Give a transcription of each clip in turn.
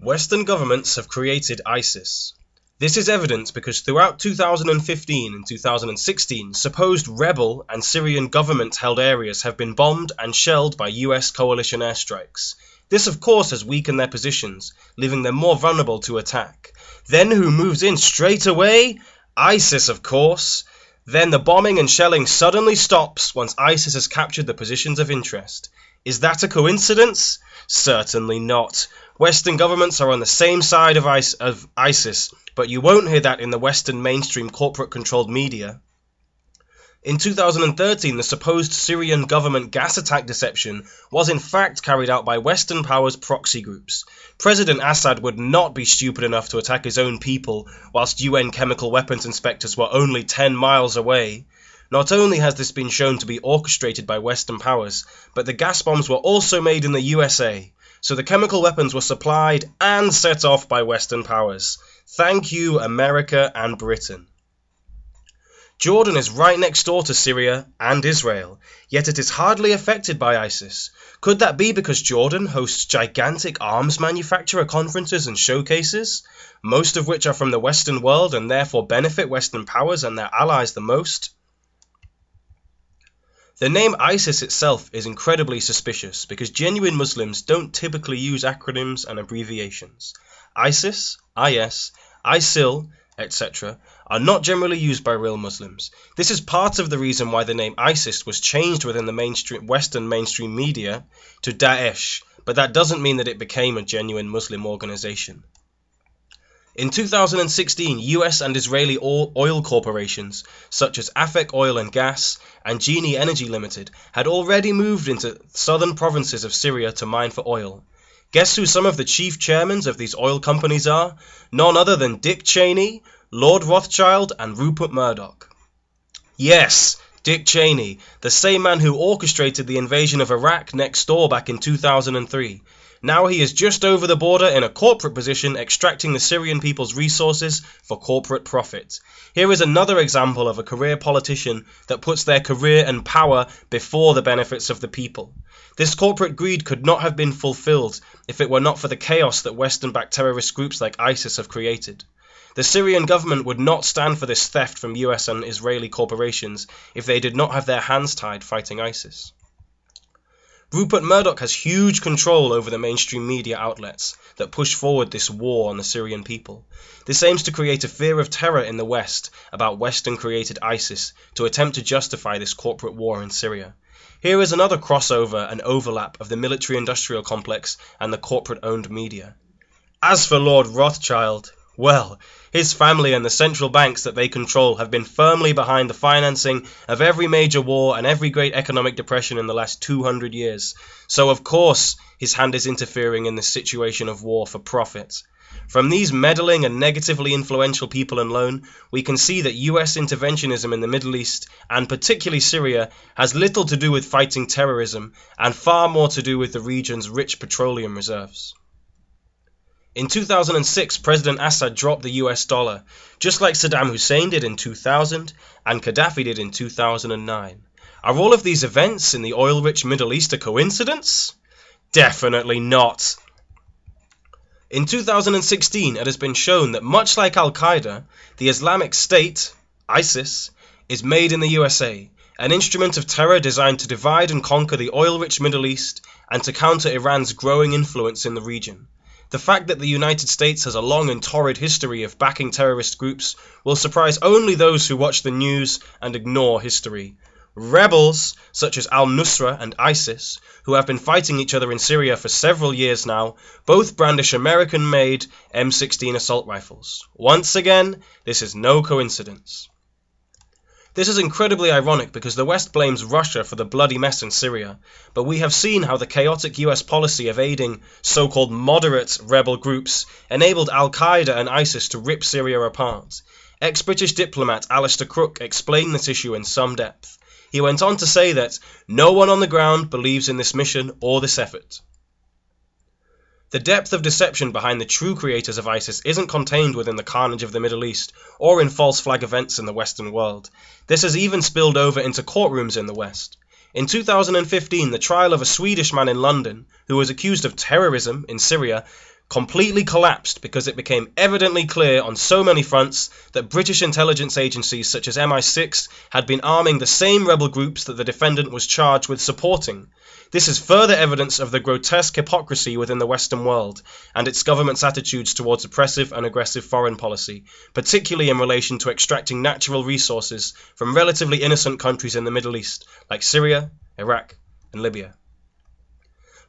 Western governments have created ISIS. This is evident because throughout 2015 and 2016, supposed rebel and Syrian government-held areas have been bombed and shelled by US coalition airstrikes. This of course has weakened their positions, leaving them more vulnerable to attack. Then who moves in straight away? ISIS, of course. Then the bombing and shelling suddenly stops once ISIS has captured the positions of interest. Is that a coincidence? Certainly not. Western governments are on the same side of ISIS, but you won't hear that in the Western mainstream corporate-controlled media. In 2013, the supposed Syrian government gas attack deception was in fact carried out by Western powers' proxy groups. President Assad would not be stupid enough to attack his own people, whilst UN chemical weapons inspectors were only 10 miles away. Not only has this been shown to be orchestrated by Western powers, but the gas bombs were also made in the U.S.A., so the chemical weapons were supplied and set off by Western powers. Thank you, America and Britain. Jordan is right next door to Syria and Israel, yet it is hardly affected by ISIS. Could that be because Jordan hosts gigantic arms manufacturer conferences and showcases, most of which are from the Western world and therefore benefit Western powers and their allies the most? The name ISIS itself is incredibly suspicious because genuine Muslims don't typically use acronyms and abbreviations. ISIS, IS, ISIL, etc. are not generally used by real Muslims. This is part of the reason why the name ISIS was changed within the Western mainstream media to Daesh, but that doesn't mean that it became a genuine Muslim organization. In 2016, US and Israeli oil corporations such as Afek Oil and Gas and Genie Energy Limited had already moved into southern provinces of Syria to mine for oil. Guess who some of the chief chairmen of these oil companies are? None other than Dick Cheney, Lord Rothschild and Rupert Murdoch. Yes, Dick Cheney, the same man who orchestrated the invasion of Iraq next door back in 2003. Now he is just over the border in a corporate position extracting the Syrian people's resources for corporate profit. Here is another example of a career politician that puts their career and power before the benefits of the people. This corporate greed could not have been fulfilled if it were not for the chaos that Western-backed terrorist groups like ISIS have created. The Syrian government would not stand for this theft from US and Israeli corporations if they did not have their hands tied fighting ISIS. Rupert Murdoch has huge control over the mainstream media outlets that push forward this war on the Syrian people. This aims to create a fear of terror in the West about Western-created ISIS to attempt to justify this corporate war in Syria. Here is another crossover and overlap of the military-industrial complex and the corporate-owned media. As for Lord Rothschild, well, his family and the central banks that they control have been firmly behind the financing of every major war and every great economic depression in the last 200 years. So of course his hand is interfering in this situation of war for profit. From these meddling and negatively influential people alone, we can see that US interventionism in the Middle East, and particularly Syria, has little to do with fighting terrorism and far more to do with the region's rich petroleum reserves. In 2006, President Assad dropped the US dollar, just like Saddam Hussein did in 2000 and Gaddafi did in 2009. Are all of these events in the oil-rich Middle East a coincidence? Definitely not. In 2016, it has been shown that much like Al-Qaeda, the Islamic State, ISIS, is made in the USA, an instrument of terror designed to divide and conquer the oil-rich Middle East and to counter Iran's growing influence in the region. The fact that the United States has a long and torrid history of backing terrorist groups will surprise only those who watch the news and ignore history. Rebels, such as al-Nusra and ISIS, who have been fighting each other in Syria for several years now, both brandish American-made M16 assault rifles. Once again, this is no coincidence. This is incredibly ironic because the West blames Russia for the bloody mess in Syria, but we have seen how the chaotic US policy of aiding so-called moderate rebel groups enabled Al-Qaeda and ISIS to rip Syria apart. Ex-British diplomat Alistair Crook explained this issue in some depth. He went on to say that no one on the ground believes in this mission or this effort. The depth of deception behind the true creators of ISIS isn't contained within the carnage of the Middle East or in false flag events in the Western world. This has even spilled over into courtrooms in the West. In 2015, the trial of a Swedish man in London, who was accused of terrorism in Syria, completely collapsed because it became evidently clear on so many fronts that British intelligence agencies such as MI6 had been arming the same rebel groups that the defendant was charged with supporting. This is further evidence of the grotesque hypocrisy within the Western world and its government's attitudes towards oppressive and aggressive foreign policy, particularly in relation to extracting natural resources from relatively innocent countries in the Middle East like Syria, Iraq, and Libya.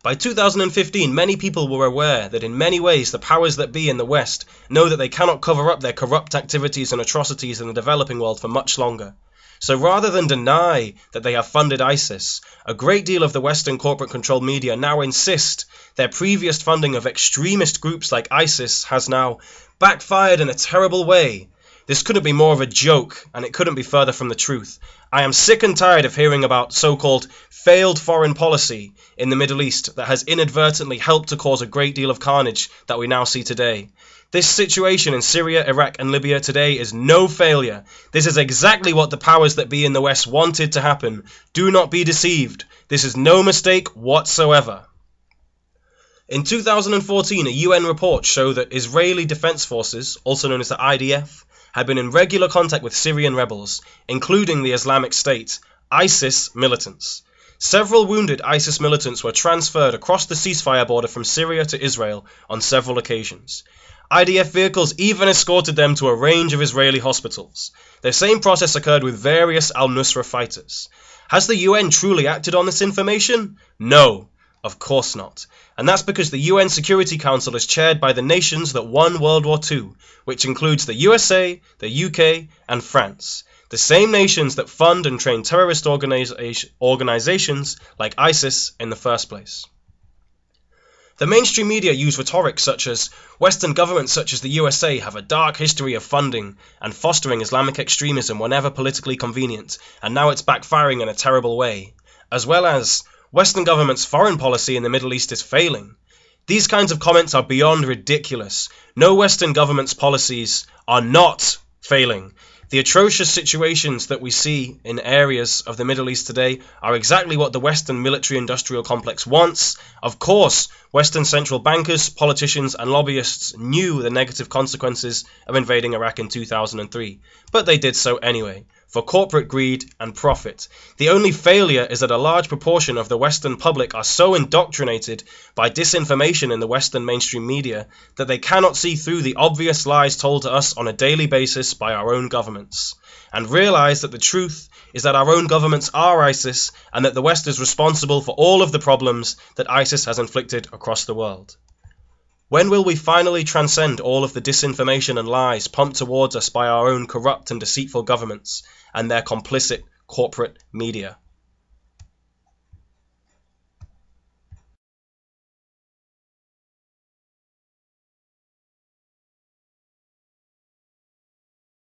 By 2015, many people were aware that in many ways the powers that be in the West know that they cannot cover up their corrupt activities and atrocities in the developing world for much longer. So rather than deny that they have funded ISIS, a great deal of the Western corporate-controlled media now insist their previous funding of extremist groups like ISIS has now backfired in a terrible way. This couldn't be more of a joke, and it couldn't be further from the truth. I am sick and tired of hearing about so-called failed foreign policy in the Middle East that has inadvertently helped to cause a great deal of carnage that we now see today. This situation in Syria, Iraq, and Libya today is no failure. This is exactly what the powers that be in the West wanted to happen. Do not be deceived. This is no mistake whatsoever. In 2014, a UN report showed that Israeli Defense Forces, also known as the IDF, had been in regular contact with Syrian rebels, including the Islamic State, ISIS militants. Several wounded ISIS militants were transferred across the ceasefire border from Syria to Israel on several occasions. IDF vehicles even escorted them to a range of Israeli hospitals. The same process occurred with various al-Nusra fighters. Has the UN truly acted on this information? No, of course not. And that's because the UN Security Council is chaired by the nations that won World War II, which includes the USA, the UK, and France. The same nations that fund and train terrorist organizations like ISIS in the first place. The mainstream media use rhetoric such as Western governments such as the U.S.A. have a dark history of funding and fostering Islamic extremism whenever politically convenient, and now it's backfiring in a terrible way, as well as Western governments' foreign policy in the Middle East is failing. These kinds of comments are beyond ridiculous. No Western government's policies are not failing. The atrocious situations that we see in areas of the Middle East today are exactly what the Western military-industrial complex wants. Of course, Western central bankers, politicians, and lobbyists knew the negative consequences of invading Iraq in 2003, but they did so anyway, for corporate greed and profit. The only failure is that a large proportion of the Western public are so indoctrinated by disinformation in the Western mainstream media that they cannot see through the obvious lies told to us on a daily basis by our own governments, and realize that the truth is that our own governments are ISIS and that the West is responsible for all of the problems that ISIS has inflicted across the world. When will we finally transcend all of the disinformation and lies pumped towards us by our own corrupt and deceitful governments and their complicit corporate media?